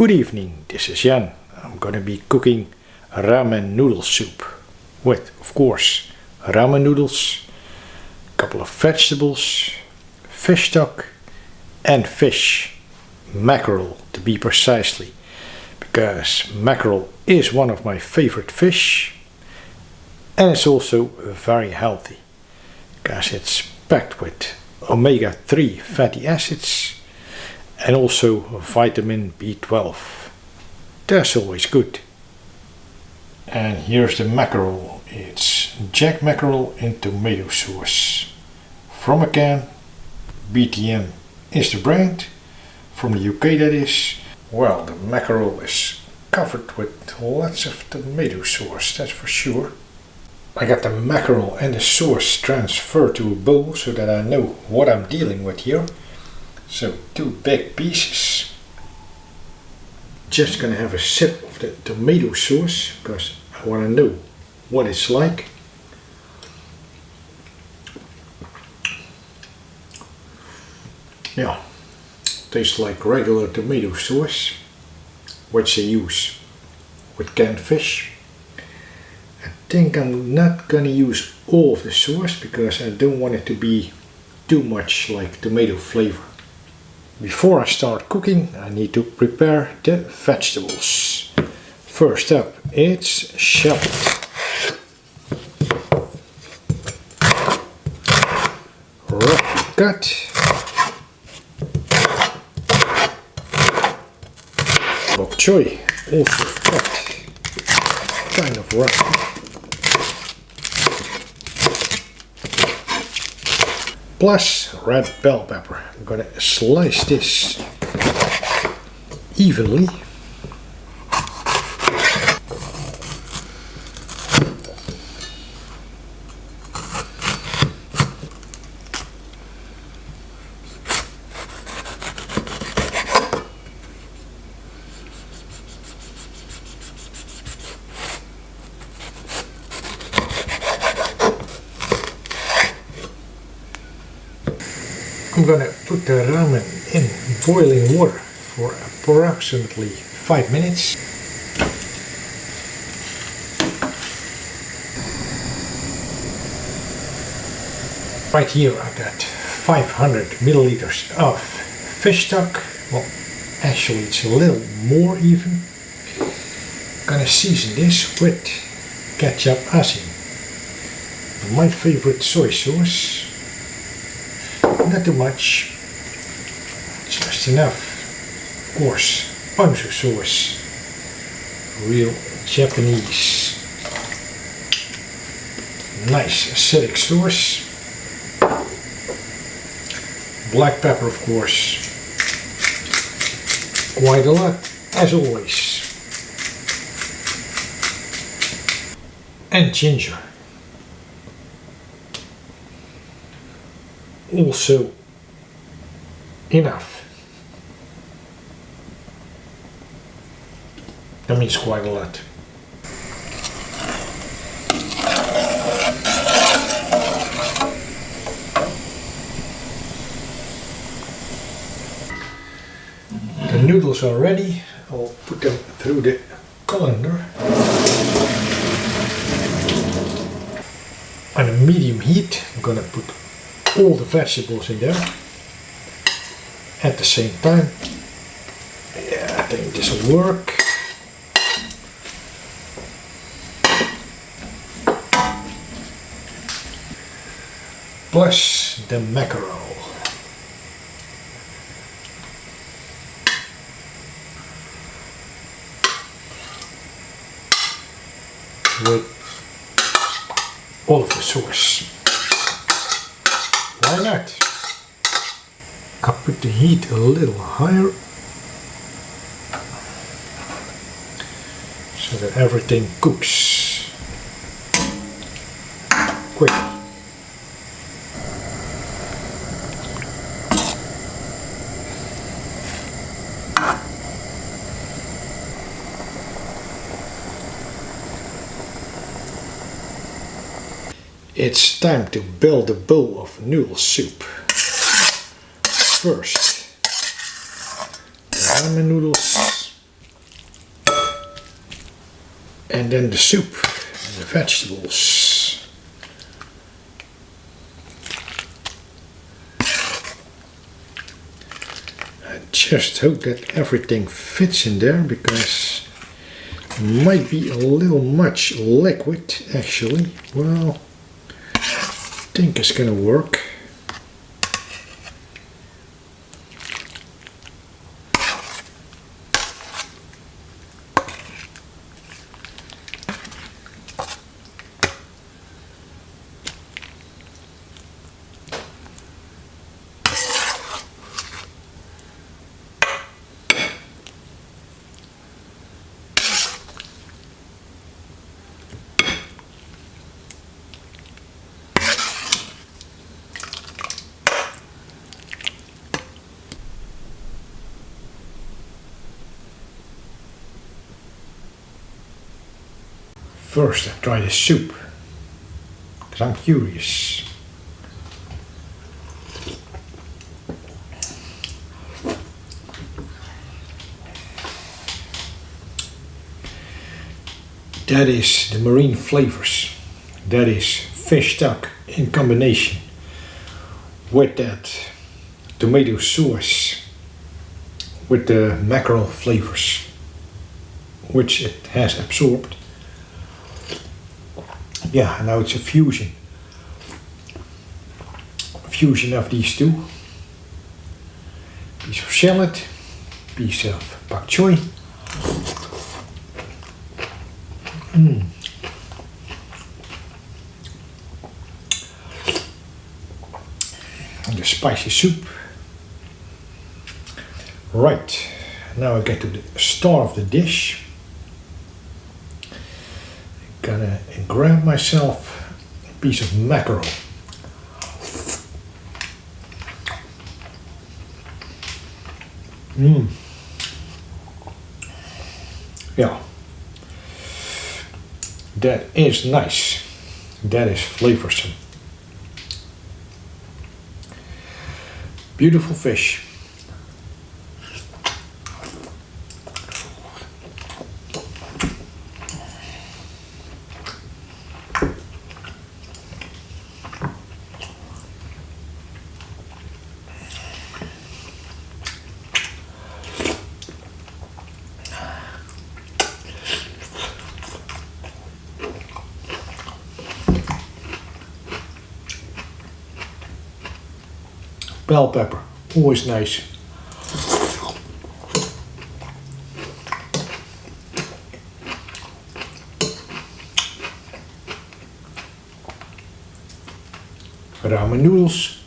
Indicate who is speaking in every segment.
Speaker 1: Good evening, this is Jan. I'm gonna be cooking ramen noodle soup with, of course, ramen noodles, a couple of vegetables, fish stock and fish, mackerel to be precisely, because mackerel is one of my favorite fish and it's also very healthy because it's packed with omega-3 fatty acids and also vitamin B12. That's always good. And here's the mackerel. It's jack mackerel in tomato sauce. From a can. BTM is the brand. From the UK that is. Well, the mackerel is covered with lots of tomato sauce, that's for sure. I got the mackerel and the sauce transferred to a bowl so that I know what I'm dealing with here. So 2 big pieces. Just gonna have a sip of the tomato sauce because I want to know what it's like. Yeah, tastes like regular tomato sauce, which they use with canned fish. I think I'm not gonna use all of the sauce because I don't want it to be too much like tomato flavor. Before I start cooking, I need to prepare the vegetables. First up, it's shallot. Roughly cut. Bok choy, also cut, kind of rough. Plus red bell pepper. I'm gonna slice this evenly. I'm gonna put the ramen in boiling water for approximately 5 minutes. Right here I got 500 milliliters of fish stock. Well, actually it's a little more even. Gonna season this with ketchup asin, my favorite soy sauce. Not too much, just enough. Of course, ponzu sauce, real Japanese, nice acidic sauce. Black pepper, of course, quite a lot, as always. And ginger. Also enough. That means quite a lot. The noodles are ready. I'll put them through the colander. On a medium heat, I'm gonna put all the vegetables in there at the same time. Yeah, I think this will work. Plus the mackerel. With all of the sauce. Why not? I put the heat a little higher so that everything cooks quickly. It's time to build a bowl of noodle soup. First, ramen noodles. And then the soup and the vegetables. I just hope that everything fits in there, because it might be a little much liquid actually. Well, I think it's gonna work. First I try the soup, because I'm curious. That is the marine flavors. That is fish stock in combination with that tomato sauce, with the mackerel flavors, which it has absorbed. Yeah, now it's a fusion. A fusion of these two. Piece of salad, piece of pak choy. And the spicy soup. Right, now I get to the star of the dish. Gonna grab myself a piece of mackerel. Yeah, that is nice. That is flavorsome. Beautiful fish. Bell pepper, always nice. Ramen noodles.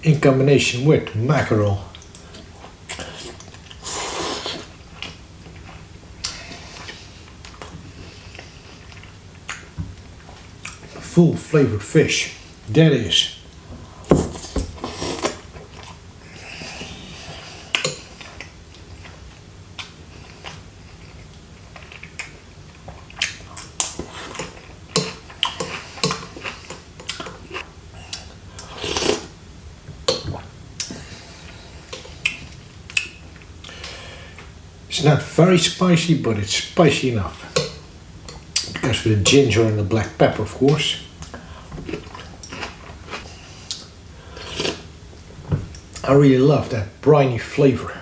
Speaker 1: In combination with mackerel. Full flavored fish, that is. It's not very spicy, but it's spicy enough. Because of the ginger and the black pepper, of course. I really love that briny flavor.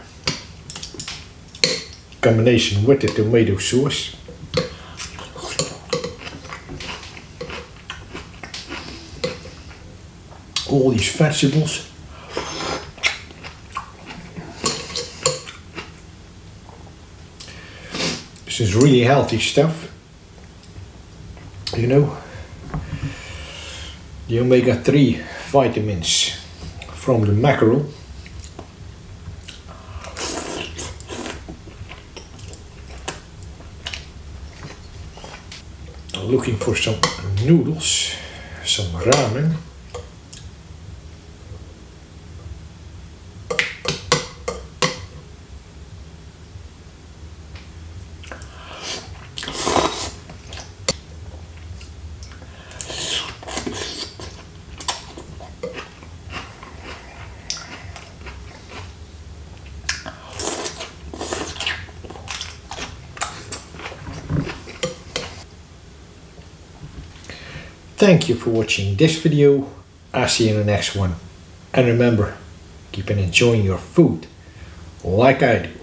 Speaker 1: Combination with the tomato sauce. All these vegetables. This is really healthy stuff. You know, the omega-3 vitamins from the mackerel. Looking for some noodles, some ramen. Thank you for watching this video. I'll see you in the next one. And remember, keep on enjoying your food like I do.